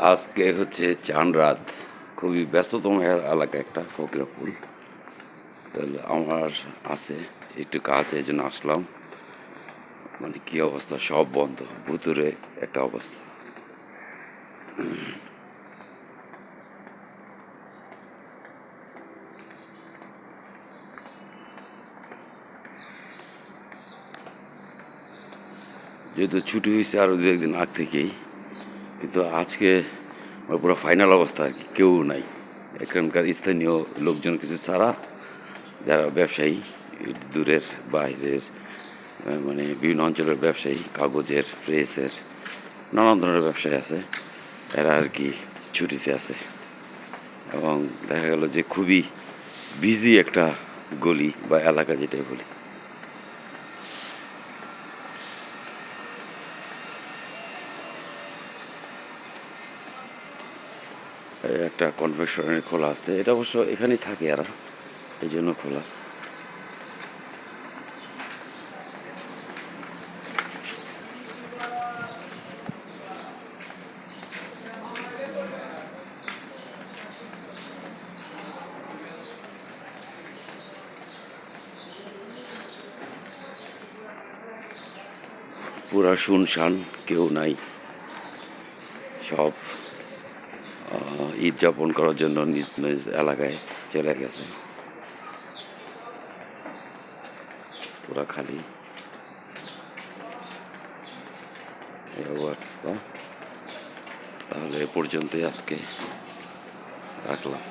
আজকে হচ্ছে চান রাত, খুবই ব্যস্ততম এলাকা একটা ফকিরাপুর। তাহলে আমার আছে একটু কাজ, এই জন্য আসলাম। মানে কি অবস্থা, সব বন্ধ, ভুতুরে একটা অবস্থা। যেহেতু ছুটি হয়েছে আরও দু একদিন আগ থেকেই, কিন্তু আজকে পুরো ফাইনাল অবস্থা আর কি, কেউ নাই এখানকার স্থানীয় লোকজন কিছু ছাড়া। যারা ব্যবসায়ী, দূরের বাইরের মানে বিভিন্ন অঞ্চলের ব্যবসায়ী, কাগজের, প্রেসের, নানান ধরনের ব্যবসায়ী আছে, এরা আর কি ছুটিতে আছে। এবং দেখা গেল যে খুবই বিজি একটা গলি বা এলাকা যেটাই বলি। একটা কনভেনশনের খোলা আছে, এটা অবশ্য এখানেই থাকে এরা, এই জন্য খোলা। পুরা শুনশান, কেউ নাই। সব ঈদ যাপন করার জন্য নিজ নিজ এলাকায় চলে গেছে, পুরা খালি এই অবস্থা। তাহলে এ পর্যন্তই আজকে রাখলাম।